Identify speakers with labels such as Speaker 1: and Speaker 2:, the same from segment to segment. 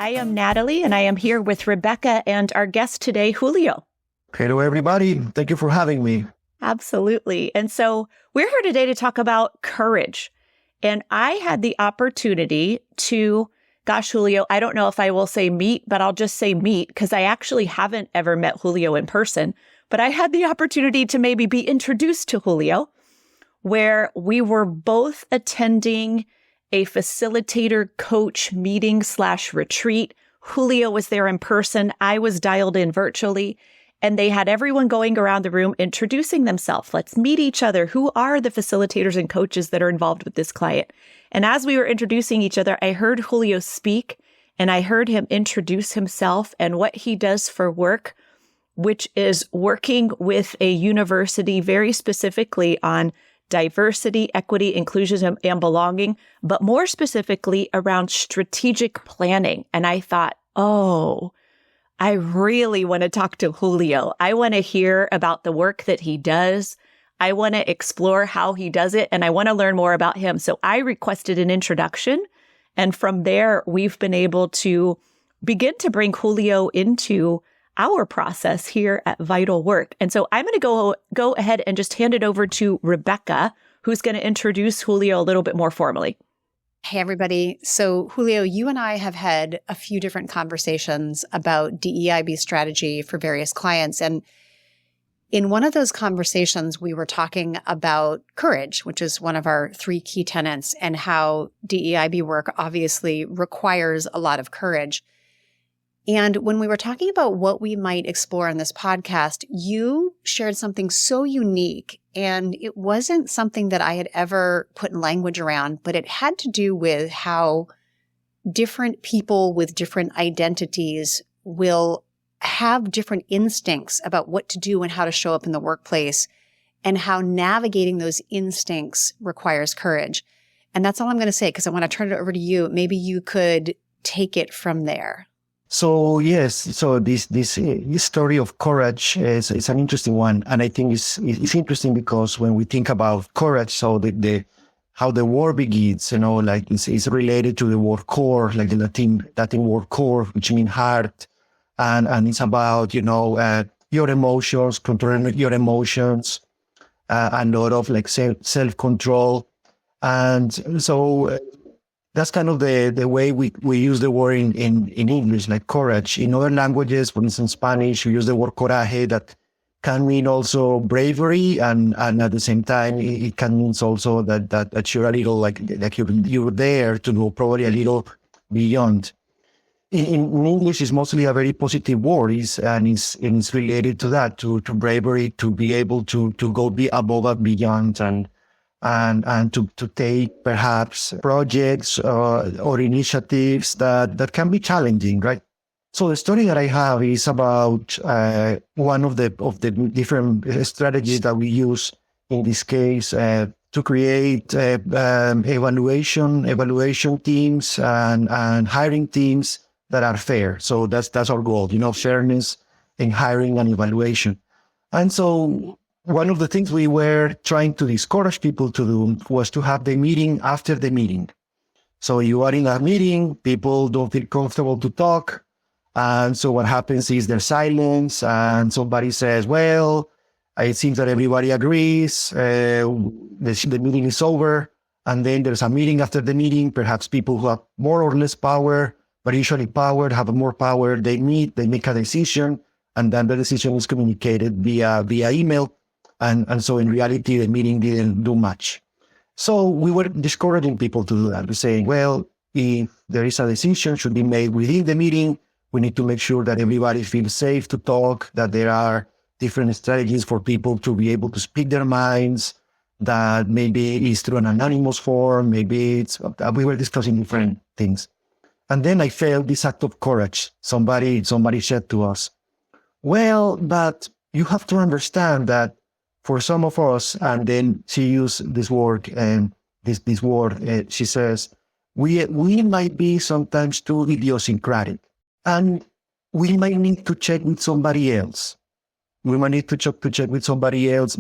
Speaker 1: I am Natalie, and I am here with Rebecca and our guest today, Julio.
Speaker 2: Hello, everybody. Thank you for having me.
Speaker 1: Absolutely. And so we're here today to talk about courage. And I had the opportunity to, Julio, I don't know if I will say meet, but I'll just say meet because I actually haven't ever met Julio in person. But I had the opportunity to maybe be introduced to Julio, where we were both attending a facilitator coach meeting / retreat. Julio was there in person. I was dialed in virtually. And they had everyone going around the room introducing themselves. Let's meet each other. Who are the facilitators and coaches that are involved with this client? And as we were introducing each other, I heard Julio speak and I heard him introduce himself and what he does for work, which is working with a university very specifically on diversity, equity, inclusion, and belonging, but more specifically around strategic planning. And I thought, oh, I really want to talk to Julio. I want to hear about the work that he does. I want to explore how he does it, and I want to learn more about him. So I requested an introduction, and from there, we've been able to begin to bring Julio into our process here at Vital Work. And so I'm going to go ahead and just hand it over to Rebecca, who's going to introduce Julio a little bit more formally.
Speaker 3: Hey, everybody. So Julio, you and I have had a few different conversations about DEIB strategy for various clients. And in one of those conversations, we were talking about courage, which is one of our 3 key tenets, and how DEIB work obviously requires a lot of courage. And when we were talking about what we might explore in this podcast, you shared something so unique, and it wasn't something that I had ever put in language around, but it had to do with how different people with different identities will have different instincts about what to do and how to show up in the workplace, and how navigating those instincts requires courage. And that's all I'm going to say, because I want to turn it over to you. Maybe you could take it from there.
Speaker 2: So yes, so this story of courage is an interesting one, and I think it's interesting because when we think about courage, so how the word begins, like it's related to the word core, like the Latin word core, which means heart, and it's about your emotions, controlling your emotions, a lot of like self control, and so. That's kind of the way we use the word in English, like courage. In other languages, for instance, Spanish, we use the word coraje that can mean also bravery, and at the same time, it can mean also that you're a little like you're there to go probably a little beyond. In English, it's mostly a very positive word, and it's related to that, to bravery, to be able to go above and beyond, and to take perhaps projects or initiatives that can be challenging, right? So the story that I have is about one of the different strategies that we use in this case to create evaluation teams and hiring teams that are fair. So that's our goal, fairness in hiring and evaluation. And so one of the things we were trying to discourage people to do was to have the meeting after the meeting. So you are in a meeting, people don't feel comfortable to talk. And so what happens is there's silence, and somebody says, well, it seems that everybody agrees. The meeting is over. And then there's a meeting after the meeting. Perhaps people who have more or less power, but usually have more power. They meet, they make a decision, and then the decision is communicated via email. And so in reality, the meeting didn't do much. So we were discouraging people to do that. We're saying, well, if there is a decision should be made within the meeting, we need to make sure that everybody feels safe to talk, that there are different strategies for people to be able to speak their minds, that maybe it's through an anonymous form, maybe we were discussing different things. And then I felt this act of courage. Somebody said to us, well, but you have to understand that for some of us, and then she used this word, she says, we might be sometimes too idiosyncratic, and we might need to check with somebody else. We might need to check with somebody else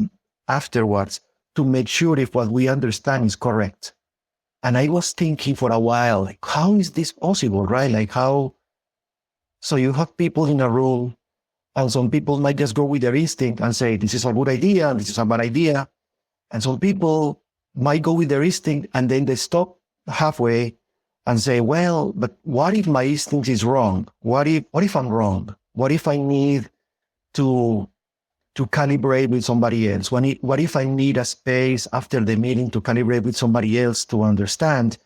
Speaker 2: afterwards to make sure if what we understand is correct. And I was thinking for a while, like, how is this possible, right? Like, how So you have people in a room, and some people might just go with their instinct and say, this is a good idea, this is a bad idea. And some people might go with their instinct and then they stop halfway and say, well, but what if my instinct is wrong? What if I'm wrong? What if I need to calibrate with somebody else? What if I need a space after the meeting to calibrate with somebody else to understand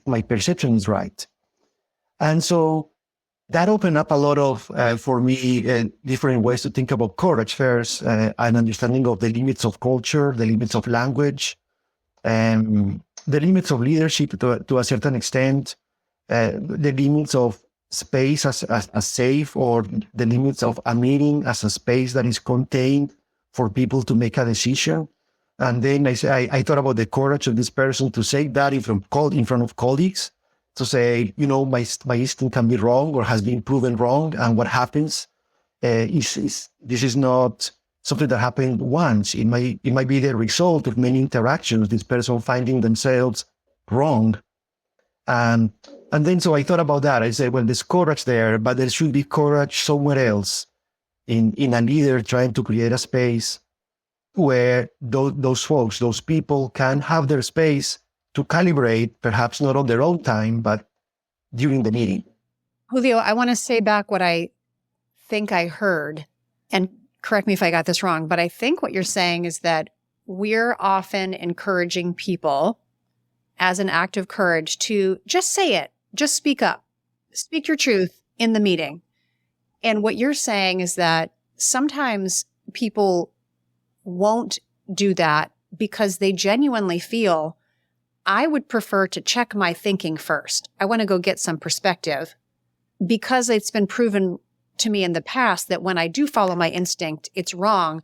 Speaker 2: my perception is right? And so that opened up a lot of, for me, different ways to think about courage. First, an understanding of the limits of culture, the limits of language, the limits of leadership to a certain extent, the limits of space as safe, or the limits of a meeting as a space that is contained for people to make a decision. And then I thought about the courage of this person to say that in front of colleagues, to say, my instinct can be wrong or has been proven wrong. And what happens is this is not something that happened once. It might be the result of many interactions, this person finding themselves wrong. And then so I thought about that. I said, well, there's courage there, but there should be courage somewhere else in a leader trying to create a space where those folks, those people can have their space to calibrate, perhaps not on their own time, but during the meeting.
Speaker 3: Julio, I want to say back what I think I heard, and correct me if I got this wrong, but I think what you're saying is that we're often encouraging people as an act of courage to just say it, just speak up, speak your truth in the meeting. And what you're saying is that sometimes people won't do that because they genuinely feel, I would prefer to check my thinking first. I want to go get some perspective, because it's been proven to me in the past that when I do follow my instinct, it's wrong.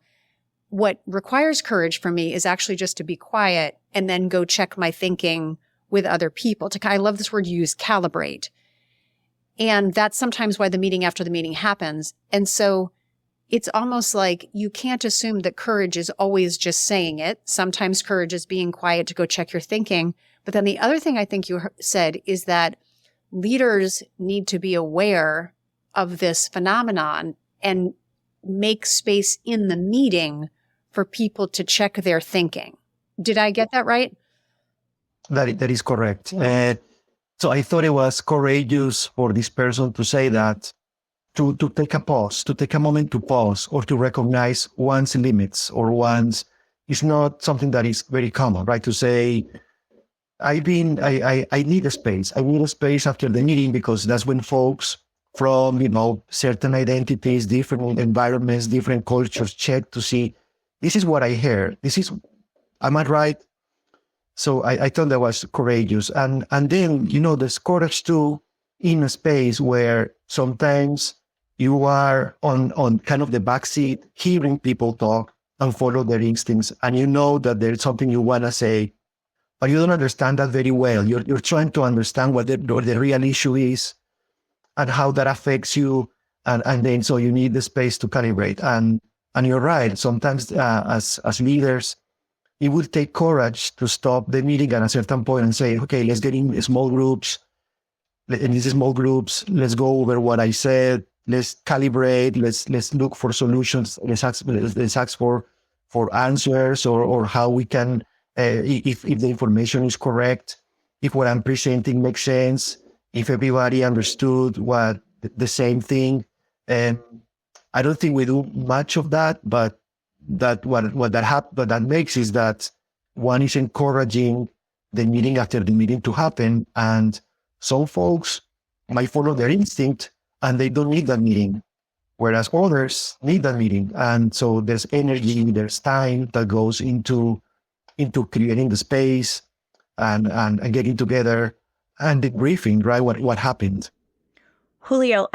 Speaker 3: What requires courage for me is actually just to be quiet and then go check my thinking with other people. I love this word you use, calibrate. And that's sometimes why the meeting after the meeting happens. And so it's almost like you can't assume that courage is always just saying it. Sometimes courage is being quiet to go check your thinking. But then the other thing I think you said is that leaders need to be aware of this phenomenon and make space in the meeting for people to check their thinking. Did I get that right?
Speaker 2: That is correct. So I thought it was courageous for this person to say that, to take a pause, to take a moment to pause, or to recognize one's limits or one's, it's not something that is very common, right? To say, I need a space. I need a space after the meeting, because that's when folks from, certain identities, different environments, different cultures check to see, this is what I hear. Am I right? So I thought that was courageous. And then, there's courage too in a space where sometimes you are on kind of the backseat, hearing people talk and follow their instincts. And you know that there's something you want to say, but you don't understand that very well. You're trying to understand what the real issue is and how that affects you. And then so you need the space to calibrate. And you're right. Sometimes as leaders, it would take courage to stop the meeting at a certain point and say, okay, let's get in small groups. In these small groups, let's go over what I said. Let's calibrate. Let's look for solutions. Let's ask for answers or how we can, if the information is correct, if what I'm presenting makes sense, if everybody understood what the same thing. And I don't think we do much of that, but what that makes is that one is encouraging the meeting after the meeting to happen, and some folks might follow their instinct and they don't need that meeting, whereas others need that meeting. And so there's energy, there's time that goes into creating the space and getting together and debriefing, right? What happened.
Speaker 1: Julio,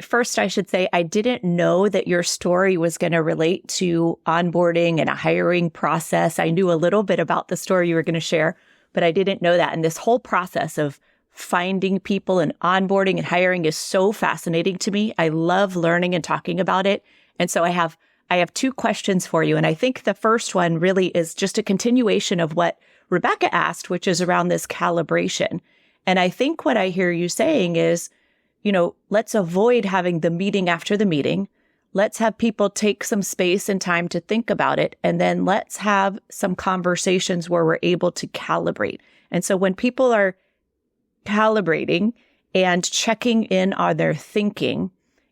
Speaker 1: first I should say, I didn't know that your story was going to relate to onboarding and a hiring process. I knew a little bit about the story you were going to share, but I didn't know that. And this whole process of finding people and onboarding and hiring is so fascinating to me. I love learning and talking about it. And so I have two questions for you. And I think the first one really is just a continuation of what Rebecca asked, which is around this calibration. And I think what I hear you saying is, let's avoid having the meeting after the meeting. Let's have people take some space and time to think about it. And then let's have some conversations where we're able to calibrate. And so when people are calibrating and checking in on their thinking,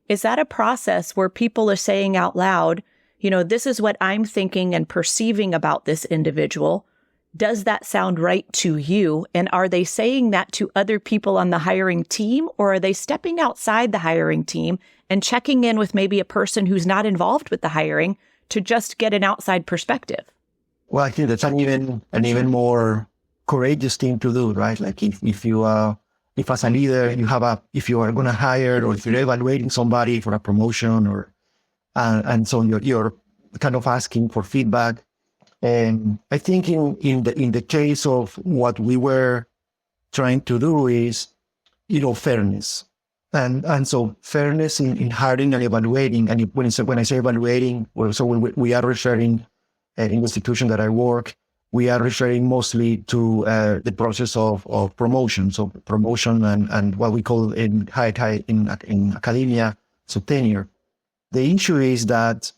Speaker 1: is that a process where people are saying out loud, this is what I'm thinking and perceiving about this individual. Does that sound right to you? And are they saying that to other people on the hiring team, or are they stepping outside the hiring team and checking in with maybe a person who's not involved with the hiring to just get an outside perspective?
Speaker 2: Well, I think that's an even more courageous thing to do, right? Like if as a leader if you are going to hire, or if you're evaluating somebody for a promotion, or and so you're kind of asking for feedback. And I think in the case of what we were trying to do is, fairness. And so fairness in hiring and evaluating. And when I say evaluating, so when we are referring in the institution that I work, we are referring mostly to the process of promotion. So promotion and what we call in academia, so tenure. The issue is that,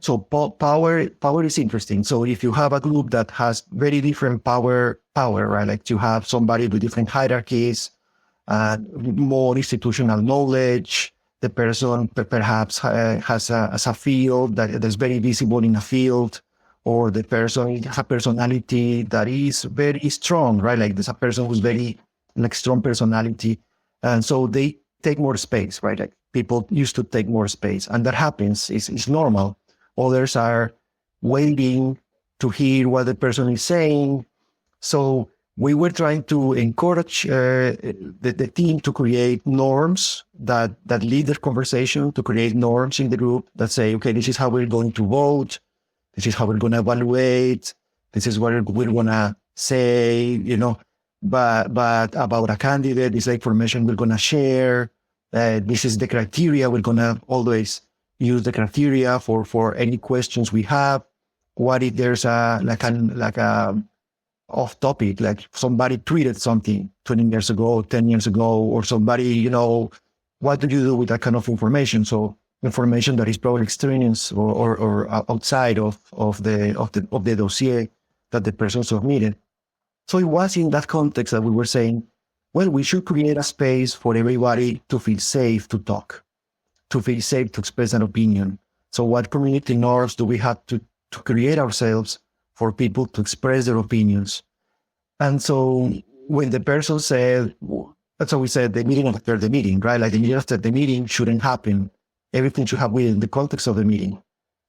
Speaker 2: so power is interesting. So if you have a group that has very different power, right? Like you have somebody with different hierarchies, more institutional knowledge, the person perhaps has a field that's very visible in a field, or the person has a personality that is very strong, right? Like there's a person who's very strong personality. And so they take more space, right? Like people used to take more space, and that happens. It's normal. Others are waiting to hear what the person is saying. So we were trying to encourage the team to create norms that lead the conversation, to create norms in the group that say, okay, this is how we're going to vote. This is how we're going to evaluate. This is what we're going to say, but about a candidate, this is the information we're going to share. This is the criteria. We're going to always use the criteria for any questions we have. What if there's a off topic, like somebody tweeted something 20 years ago, 10 years ago, or somebody, what do you do with that kind of information? So information that is probably extraneous or outside of the dossier that the person submitted. So it was in that context that we were saying, well, we should create a space for everybody to feel safe to talk, to feel safe to express an opinion. So what community norms do we have to create ourselves for people to express their opinions? And so when the person said, that's what we said, the meeting after the meeting, right? Like the meeting after the meeting shouldn't happen. Everything should happen within the context of the meeting.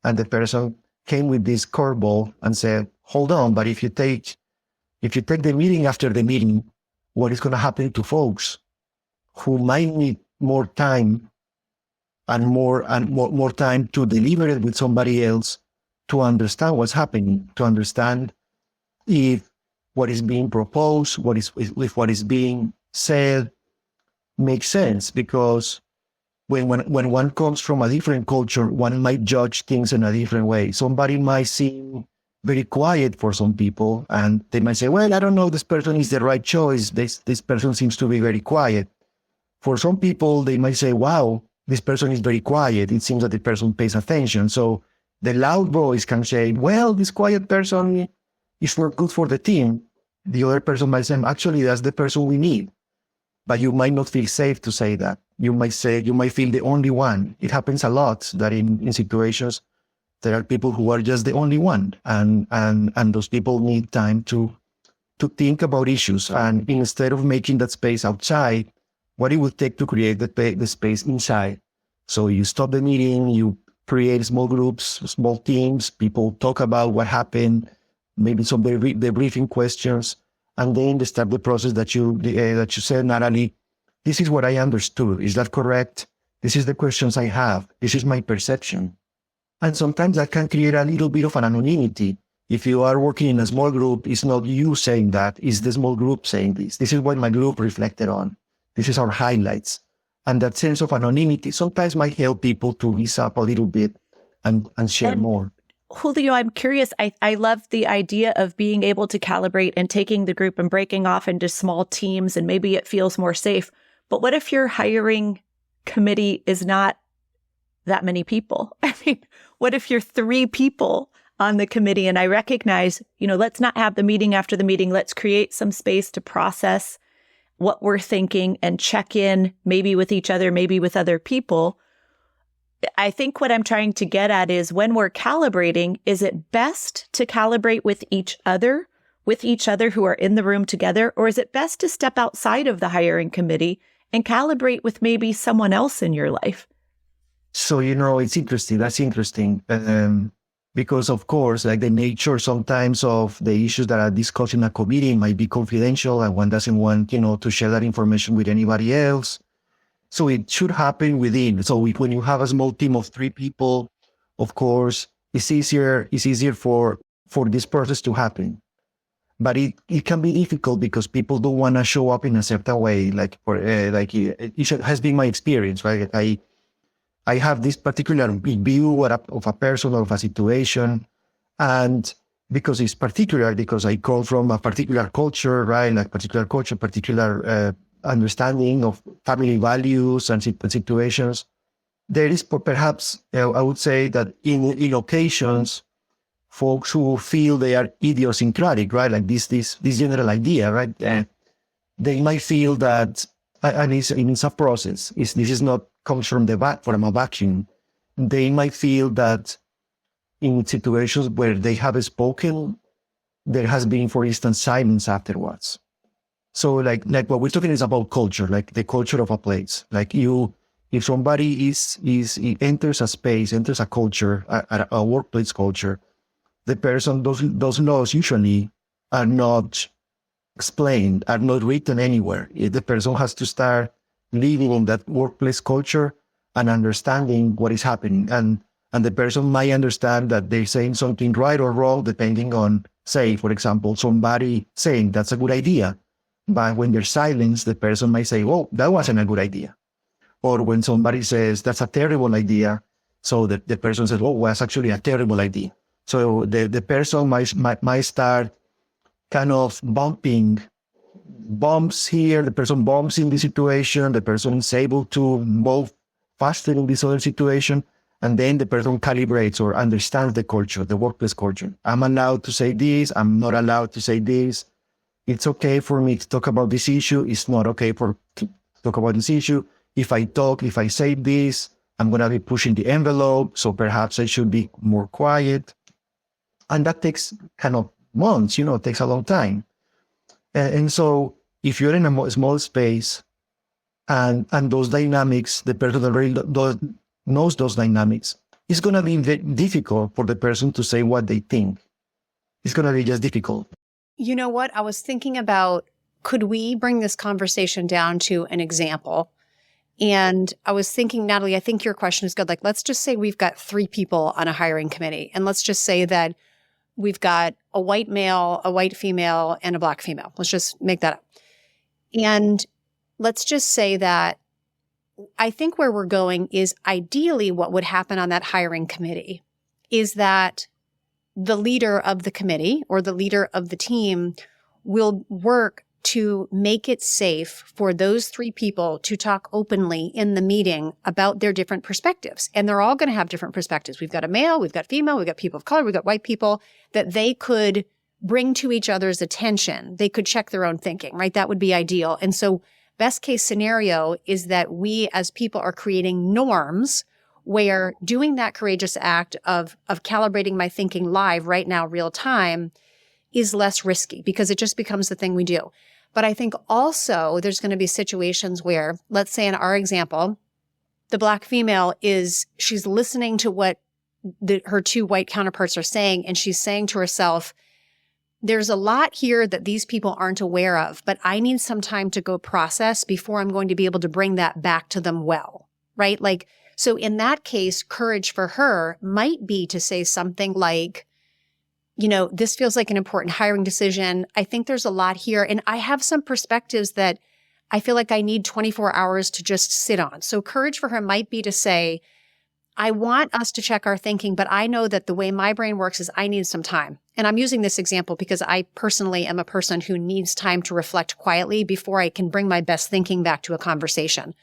Speaker 2: And the person came with this curveball and said, hold on, but if you take the meeting after the meeting, what is going to happen to folks who might need more time and more time to deliver it with somebody else, to understand what's happening, to understand if what is being proposed, if what is being said makes sense? Because when one comes from a different culture, one might judge things in a different way. Somebody might seem very quiet for some people, and they might say, well, I don't know, this person is the right choice. This person seems to be very quiet. For some people, they might say, wow, this person is very quiet. It seems that the person pays attention. So the loud voice can say, well, this quiet person is not good for the team. The other person might say, actually, that's the person we need. But you might not feel safe to say that. You might feel the only one. It happens a lot that in situations, there are people who are just the only one. And those people need time to think about issues. And instead of making that space outside, what it would take to create the space inside. So you stop the meeting, you create small groups, small teams, people talk about what happened, maybe some debriefing questions, and then they start the process that you said, Natalie, this is what I understood. Is that correct? This is the questions I have. This is my perception. And sometimes that can create a little bit of an anonymity. If you are working in a small group, it's not you saying that, it's the small group saying this. This is what my group reflected on. This is our highlights. And that sense of anonymity sometimes might help people to ease up a little bit and share more.
Speaker 1: Julio, I'm curious. I love the idea of being able to calibrate and taking the group and breaking off into small teams, and maybe it feels more safe. But what if your hiring committee is not that many people? I mean, what if you're 3 people on the committee? And I recognize, let's not have the meeting after the meeting. Let's create some space to process what we're thinking and check in maybe with each other, maybe with other people. I think what I'm trying to get at is when we're calibrating, is it best to calibrate with each other who are in the room together? Or is it best to step outside of the hiring committee and calibrate with maybe someone else in your life?
Speaker 2: So, it's interesting. That's interesting. Because of course, like the nature sometimes of the issues that are discussed in a committee might be confidential and one doesn't want, to share that information with anybody else. So it should happen within. So when you have a small team of 3 people, of course, it's easier for this process to happen. But it can be difficult because people don't want to show up in a certain way. It has been my experience, right? I have this particular view of a person or of a situation, and because it's particular, because I come from a particular culture, right? Like particular understanding of family values and situations. There is perhaps, I would say that in occasions, folks who feel they are idiosyncratic, right? Like this general idea, right? They might feel that, and it's a process. This is not comes from from a vacuum. They might feel that in situations where they have spoken, there has been, for instance, silence afterwards. So like what we're talking is about culture, like the culture of a place. Like if somebody enters a space, enters a culture, a workplace culture, the person, those laws usually are not explained, are not written anywhere. The person has to start living in that workplace culture and understanding what is happening. And the person might understand that they're saying something right or wrong, depending on, say, for example, somebody saying that's a good idea. But when there's silence, the person might say, oh, that wasn't a good idea. Or when somebody says that's a terrible idea, so the person says, oh, that's actually a terrible idea. So the person might start kind of bumps here, the person bumps in the situation, the person is able to move faster in this other situation, and then the person calibrates or understands the culture, the workplace culture. I'm allowed to say this, I'm not allowed to say this. It's okay for me to talk about this issue. It's not okay to talk about this issue. If I say this, I'm going to be pushing the envelope. So perhaps I should be more quiet. And that takes kind of months, it takes a long time. And so if you're in a small space and those dynamics, the person already knows those dynamics, it's going to be difficult for the person to say what they think. It's going to be just difficult.
Speaker 3: You know what? I was thinking about, could we bring this conversation down to an example? And I was thinking, Natalie, I think your question is good. Like, let's just say we've got 3 people on a hiring committee. And let's just say that we've got a white male, a white female, and a black female. Let's just make that up. And let's just say that I think where we're going is ideally what would happen on that hiring committee is that the leader of the committee or the leader of the team will work to make it safe for those 3 people to talk openly in the meeting about their different perspectives. And they're all going to have different perspectives. We've got a male, we've got female, we've got people of color, we've got white people that they could bring to each other's attention. They could check their own thinking, right? That would be ideal. And so best case scenario is that we as people are creating norms where doing that courageous act of calibrating my thinking live right now, real time, is less risky because it just becomes the thing we do. But I think also there's going to be situations where, let's say in our example, the black female she's listening to what her 2 white counterparts are saying, and she's saying to herself, there's a lot here that these people aren't aware of, but I need some time to go process before I'm going to be able to bring that back to them well, right? Like, so in that case, courage for her might be to say something like, this feels like an important hiring decision. I think there's a lot here. And I have some perspectives that I feel like I need 24 hours to just sit on. So courage for her might be to say, I want us to check our thinking, but I know that the way my brain works is I need some time. And I'm using this example because I personally am a person who needs time to reflect quietly before I can bring my best thinking back to a conversation.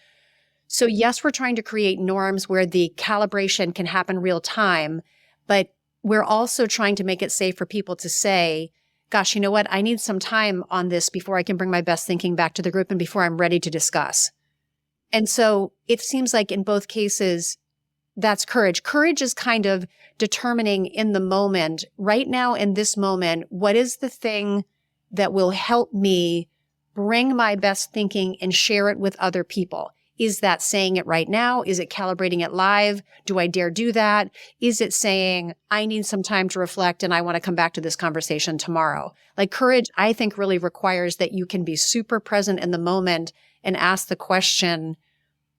Speaker 3: So yes, we're trying to create norms where the calibration can happen real time, but we're also trying to make it safe for people to say, gosh, you know what? I need some time on this before I can bring my best thinking back to the group and before I'm ready to discuss. And so it seems like in both cases, that's courage. Courage is kind of determining in the moment, right now in this moment, what is the thing that will help me bring my best thinking and share it with other people? Is that saying it right now? Is it calibrating it live? Do I dare do that? Is it saying, I need some time to reflect and I want to come back to this conversation tomorrow? Like courage, I think really requires that you can be super present in the moment and ask the question,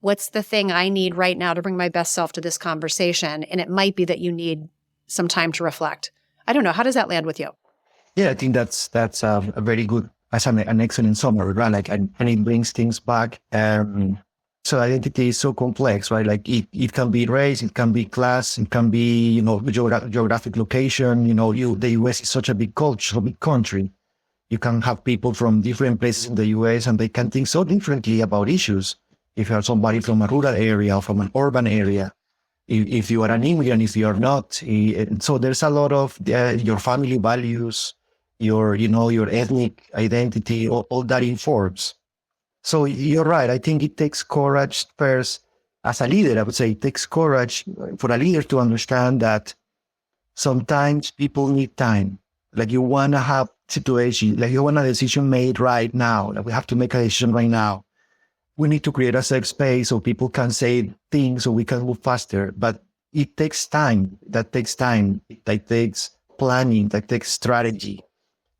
Speaker 3: what's the thing I need right now to bring my best self to this conversation? And it might be that you need some time to reflect. I don't know. How does that land with you?
Speaker 2: Yeah, I think that's a very good, as an excellent summary, right? Like, and it brings things back. So identity is so complex, right? Like it can be race, it can be class, it can be, geographic location. The US is such a big culture, so big country. You can have people from different places in the US and they can think so differently about issues. If you are somebody from a rural area or from an urban area, if you are an immigrant, if you are not. So there's a lot of your family values, your ethnic identity, all that informs. So you're right. I think it takes courage first. As a leader, I would say it takes courage for a leader to understand that sometimes people need time. Like you want to have situation, like you want a decision made right now. Like we have to make a decision right now. We need to create a safe space so people can say things so we can move faster. But it takes time. That takes time. That takes planning. That takes strategy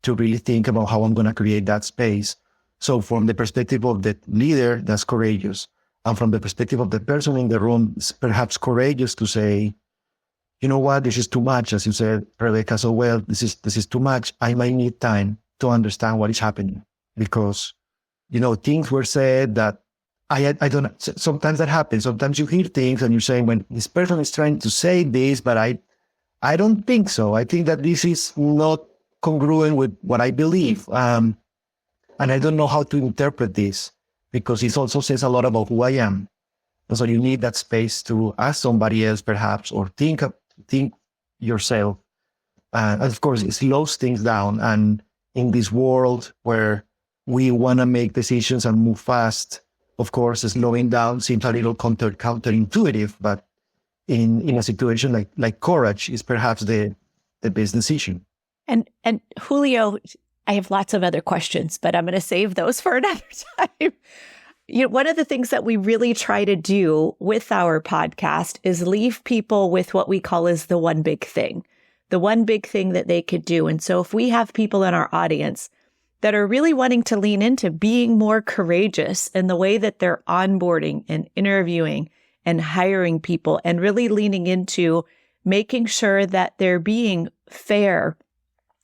Speaker 2: to really think about how I'm going to create that space. So from the perspective of the leader, that's courageous. And from the perspective of the person in the room, it's perhaps courageous to say, you know what, this is too much. As you said, Rebecca, so well, this is too much. I might need time to understand what is happening. Because, things were said that I don't, sometimes that happens. Sometimes you hear things and you're saying, when this person is trying to say this, but I don't think so. I think that this is not congruent with what I believe. And I don't know how to interpret this because it also says a lot about who I am. And so you need that space to ask somebody else perhaps, or think yourself. And of course, it slows things down. And in this world where we want to make decisions and move fast, of course, slowing down seems a little counterintuitive, but in a situation like courage is perhaps the best decision.
Speaker 1: And Julio, I have lots of other questions, but I'm going to save those for another time. One of the things that we really try to do with our podcast is leave people with what we call is the one big thing that they could do. And so if we have people in our audience that are really wanting to lean into being more courageous in the way that they're onboarding and interviewing and hiring people and really leaning into making sure that they're being fair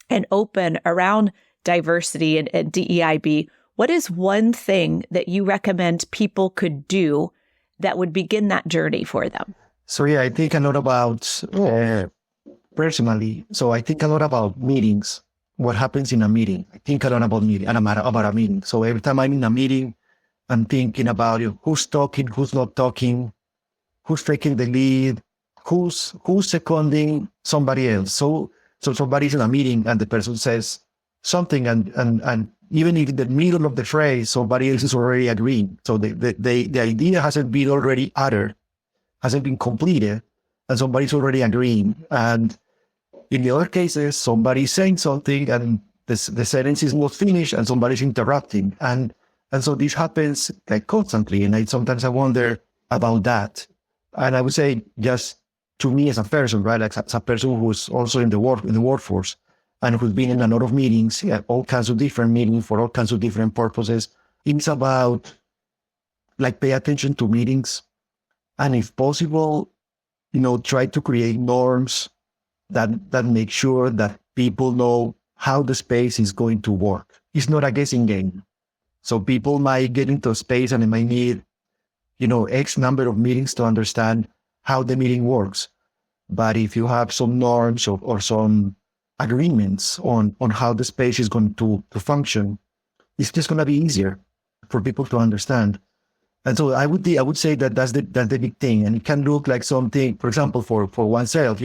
Speaker 1: and open around diversity and DEIB, what is one thing that you recommend people could do that would begin that journey for them?
Speaker 2: So yeah, I think a lot about, personally, so I think a lot about meetings, what happens in a meeting. I think a lot about a meeting. So every time I'm in a meeting, I'm thinking about who's talking, who's not talking, who's taking the lead, who's seconding somebody else. So somebody's in a meeting and the person says something and even if in the middle of the phrase, somebody else is already agreeing. So the idea hasn't been already uttered, hasn't been completed, and somebody's already agreeing. And in the other cases, somebody's saying something and the sentence is not finished and somebody's interrupting. And so this happens like constantly. And sometimes I wonder about that. And I would say just to me as a person, right? Like as a person who's also in the workforce and who's been in a lot of meetings, all kinds of different meetings for all kinds of different purposes. It's about like pay attention to meetings. And if possible, try to create norms that make sure that people know how the space is going to work. It's not a guessing game. So people might get into a space and they might need, X number of meetings to understand how the meeting works. But if you have some norms or some agreements on how the space is going to function, it's just going to be easier for people to understand. And so I would say that that's the big thing. And it can look like something, for example, for oneself,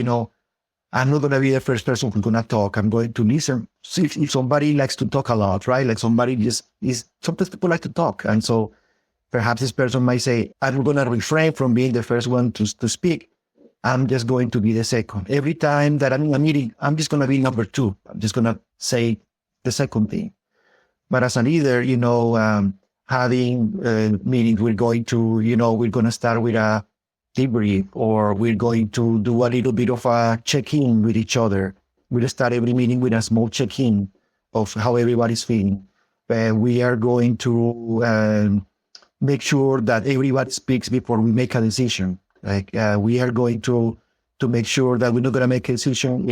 Speaker 2: I'm not going to be the first person who's going to talk. I'm going to listen. So if somebody likes to talk a lot, right? Like somebody sometimes people like to talk. And so perhaps this person might say, I'm going to refrain from being the first one to speak. I'm just going to be the second. Every time that I'm in a meeting, I'm just going to be number two. I'm just going to say the second thing. But as a leader, having meetings, we're going to start with a debrief, or we're going to do a little bit of a check-in with each other. We'll start every meeting with a small check-in of how everybody's feeling. We are going to make sure that everybody speaks before we make a decision. Like we are going to make sure that we're not going to make a decision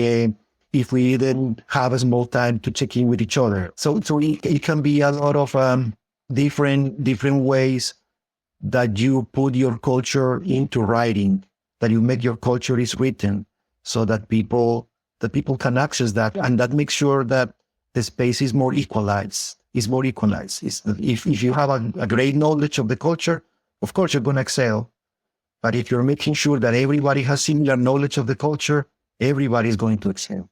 Speaker 2: if we didn't have a small time to check in with each other. So it can be a lot of different ways that you put your culture into writing, that you make your culture is written, so that people can access that, and that makes sure that the space is more equalized. If you have a great knowledge of the culture, of course you're going to excel. But if you're making sure that everybody has similar knowledge of the culture, everybody is going to excel.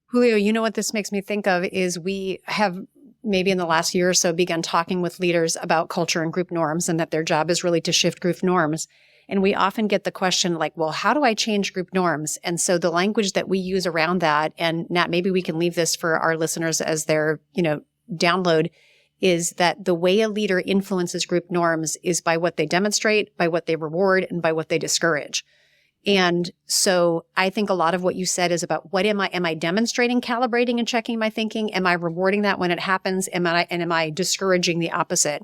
Speaker 3: Julio, you know what this makes me think of is we have maybe in the last year or so begun talking with leaders about culture and group norms, and that their job is really to shift group norms. And we often get the question like, well, how do I change group norms? And so the language that we use around that, and Nat, maybe we can leave this for our listeners as their, download, is that the way a leader influences group norms is by what they demonstrate, by what they reward, and by what they discourage. And so I think a lot of what you said is about what am I demonstrating, calibrating, and checking my thinking? Am I rewarding that when it happens? Am I discouraging the opposite?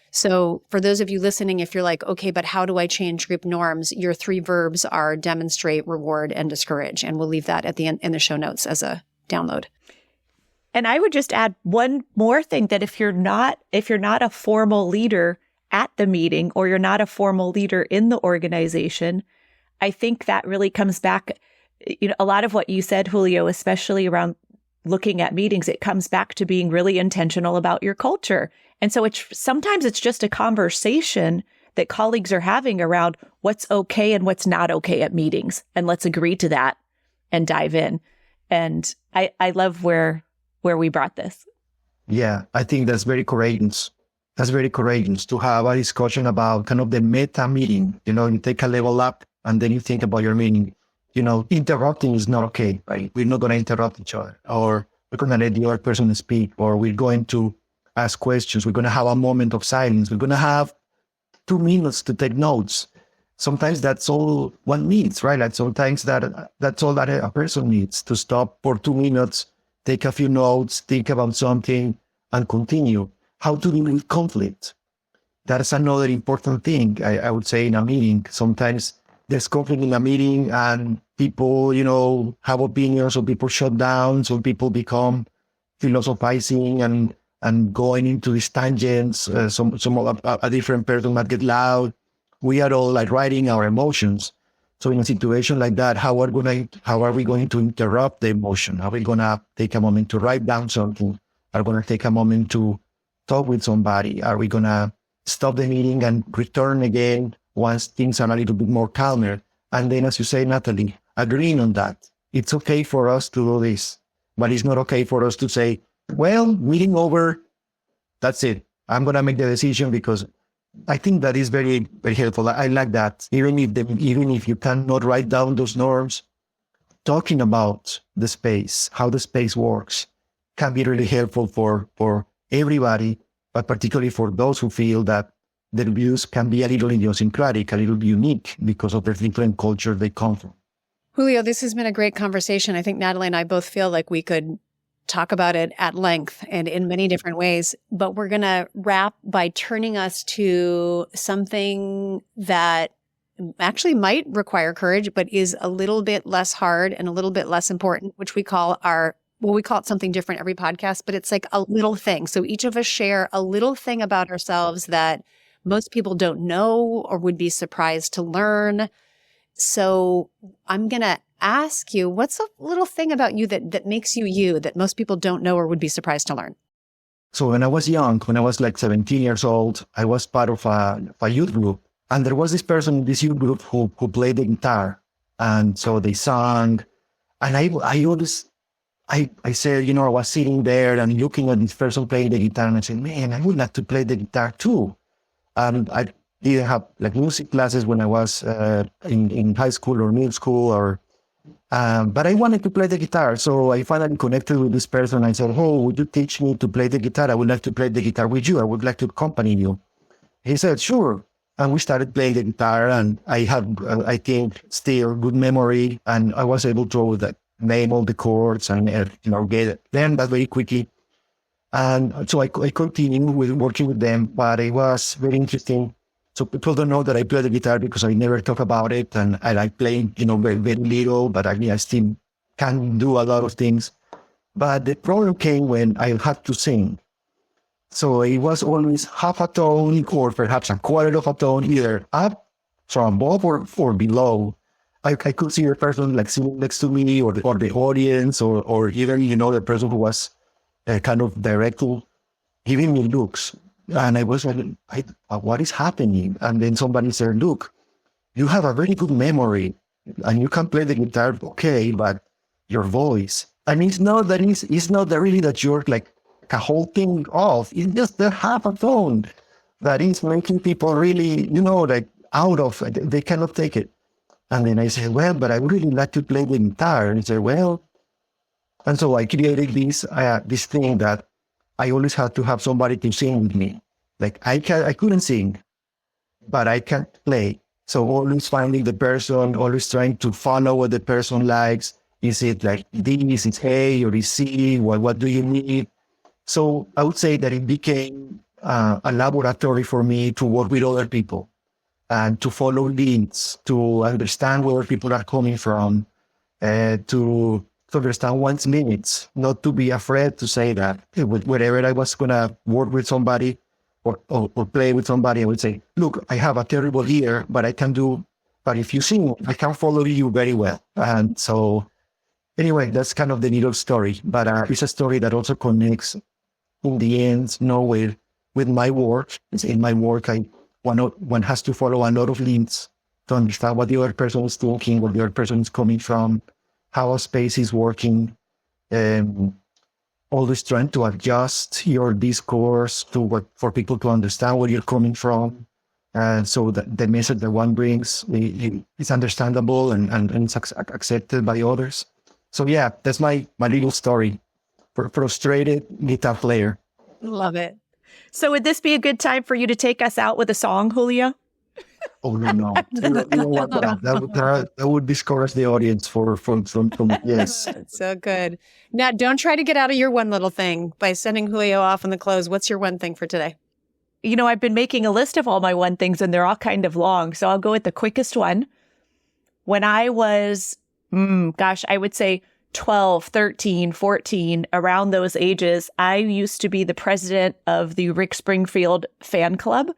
Speaker 3: So for those of you listening, if you're like, okay, but how do I change group norms? Your 3 verbs are demonstrate, reward, and discourage. And we'll leave that at the end in the show notes as a download.
Speaker 1: And I would just add one more thing, that if you're not a formal leader at the meeting, or you're not a formal leader in the organization, I think that really comes back, a lot of what you said, Julio, especially around looking at meetings, it comes back to being really intentional about your culture. And so sometimes it's just a conversation that colleagues are having around what's okay and what's not okay at meetings. And let's agree to that and dive in. And I love where we brought this.
Speaker 2: Yeah, I think that's very courageous. That's very courageous to have a discussion about kind of the meta meeting. You take a level up and then you think about your meeting. Interrupting is not okay, right? We're not going to interrupt each other, or we're going to let the other person speak, or we're going to ask questions. We're going to have a moment of silence. We're going to have 2 minutes to take notes. Sometimes that's all one needs, right? Like sometimes that's all that a person needs, to stop for 2 minutes, take a few notes, think about something, and continue. How to deal with conflict. That's another important thing, I would say, in a meeting. Sometimes there's conflict in a meeting and people, have opinions, or people shut down, so people become philosophizing and going into these tangents. A different person might get loud. We are all like writing our emotions. So in a situation like that, how are we going to interrupt the emotion? Are we going to take a moment to write down something? Are we going to take a moment to talk with somebody? Are we going to stop the meeting and return again once things are a little bit more calmer? And then, as you say, Natalie, agreeing on that. It's okay for us to do this, but it's not okay for us to say, well, meeting over, that's it. I'm going to make the decision, because I think that is very, very helpful. I like that. Even if you cannot write down those norms, talking about the space, how the space works, can be really helpful for everybody, but particularly for those who feel that their views can be a little idiosyncratic, a little unique because of the different culture they come from.
Speaker 3: Julio, this has been a great conversation. I think Natalie and I both feel like we could talk about it at length and in many different ways, but we're going to wrap by turning us to something that actually might require courage, but is a little bit less hard and a little bit less important, which we call we call it something different every podcast, but it's like a little thing. So each of us share a little thing about ourselves that most people don't know or would be surprised to learn. So I'm going to ask you, what's a little thing about you that makes you you that most people don't know or would be surprised to learn?
Speaker 2: So when I was young, when I was like 17 years old, I was part of a youth group. And there was this person in this youth group who played the guitar. And so they sang. And I said, I was sitting there and looking at this person playing the guitar. And I said, man, I would like to play the guitar too. And I didn't have like music classes when I was in high school or middle school but I wanted to play the guitar. So I finally connected with this person. I said, oh, would you teach me to play the guitar? I would like to play the guitar with you. I would like to accompany you. He said, sure. And we started playing the guitar, and I had, I think, still good memory, and I was able to name all the chords and learn that very quickly. And so I continued with working with them, but it was very interesting. So people don't know that I play the guitar because I never talk about it, and I like playing, very, very little, but I still can do a lot of things. But the problem came when I had to sing. So it was always half a tone or perhaps a quarter of a tone, either up from above or below. I could see a person like sitting next to me or the audience or even, the person who was kind of directly giving me looks. And I was like, what is happening? And then somebody said, look, you have a very good memory and you can play the guitar okay, but your voice. And it's not really that you're like a whole thing off. It's just the half a tone that is making people really, like out of it. They cannot take it. And then I said, well, but I would really like to play the guitar. And he said, well, and so I created this thing that I always had to have somebody to sing with me. Like I couldn't sing, but I can play. So always finding the person, always trying to follow what the person likes. Is it like this, it's A, or is C? What do you need? So I would say that it became a laboratory for me to work with other people and to follow leads, to understand where people are coming from, to understand one's limits, not to be afraid to say that. Whenever I was going to work with somebody or play with somebody, I would say, look, I have a terrible ear, but if you sing, I can follow you very well. And so anyway, that's kind of the needle story, but it's a story that also connects in the end, with my work. In my work, one has to follow a lot of leads to understand what the other person is thinking, where the other person is coming from, how a space is working, always trying to adjust your discourse for people to understand where you're coming from. And so that the message that one brings is understandable and it's accepted by others. So yeah, that's my little story. Frustrated guitar player.
Speaker 3: Love it.
Speaker 1: So would this be a good time for you to take us out with a song, Julio?
Speaker 2: Oh, no. You know what? That would discourage the audience from yes.
Speaker 3: So good. Now, don't try to get out of your one little thing by sending Julio off in the close. What's your one thing for today?
Speaker 1: I've been making a list of all my one things and they're all kind of long. So I'll go with the quickest one. When I was, I would say 12, 13, 14, around those ages, I used to be the president of the Rick Springfield fan club.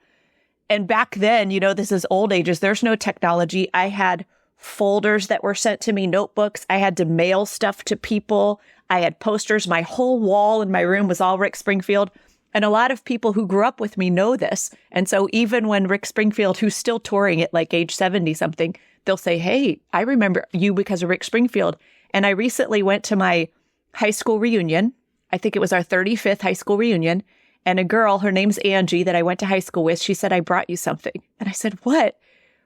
Speaker 1: And back then, this is old ages. There's no technology. I had folders that were sent to me, notebooks. I had to mail stuff to people. I had posters. My whole wall in my room was all Rick Springfield. And a lot of people who grew up with me know this. And so even when Rick Springfield, who's still touring at like age 70 something, they'll say, hey, I remember you because of Rick Springfield. And I recently went to my high school reunion. I think it was our 35th high school reunion. And a girl, her name's Angie, that I went to high school with, she said, I brought you something. And I said, what?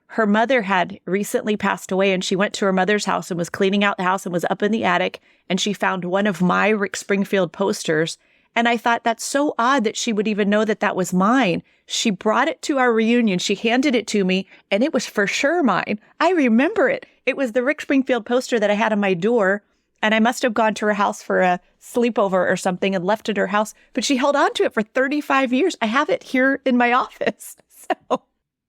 Speaker 1: Her mother had recently passed away and she went to her mother's house and was cleaning out the house and was up in the attic. And she found one of my Rick Springfield posters. And I thought, that's so odd that she would even know that that was mine. She brought it to our reunion. She handed it to me and it was for sure mine. I remember it. It was the Rick Springfield poster that I had on my door. And I must have gone to her house for a sleepover or something and left it at her house. But she held on to it for 35 years. I have it here in my office. So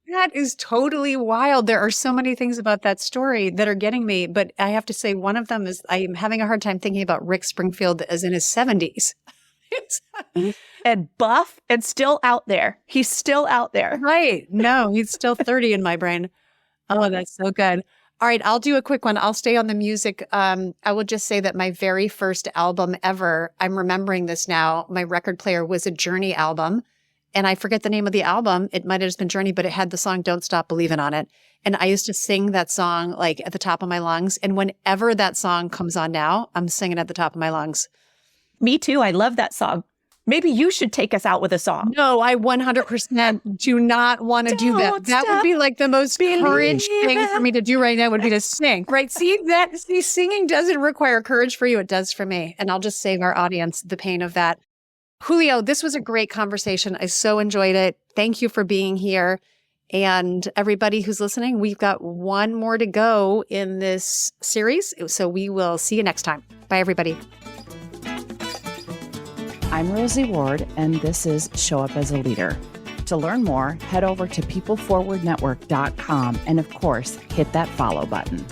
Speaker 3: that is totally wild. There are so many things about that story that are getting me. But I have to say, one of them is I'm having a hard time thinking about Rick Springfield as in his 70s.
Speaker 1: And buff and still out there. He's still out there.
Speaker 3: Right. No, he's still 30 in my brain. Oh, that's so good. All right, I'll do a quick one. I'll stay on the music. I will just say that my very first album ever, I'm remembering this now, my record player was a Journey album. And I forget the name of the album. It might have just been Journey, but it had the song Don't Stop Believin' on it. And I used to sing that song like at the top of my lungs. And whenever that song comes on now, I'm singing at the top of my lungs.
Speaker 1: Me too. I love that song. Maybe you should take us out with a song.
Speaker 3: No, I 100% do not want to do that. That would be like the most courage thing for me to do right now would be to sing, right? See, singing doesn't require courage for you. It does for me. And I'll just save our audience the pain of that. Julio, this was a great conversation. I so enjoyed it. Thank you for being here. And everybody who's listening, we've got one more to go in this series. So we will see you next time. Bye, everybody.
Speaker 4: I'm Rosie Ward, and this is Show Up as a Leader. To learn more, head over to peopleforwardnetwork.com and, of course, hit that follow button.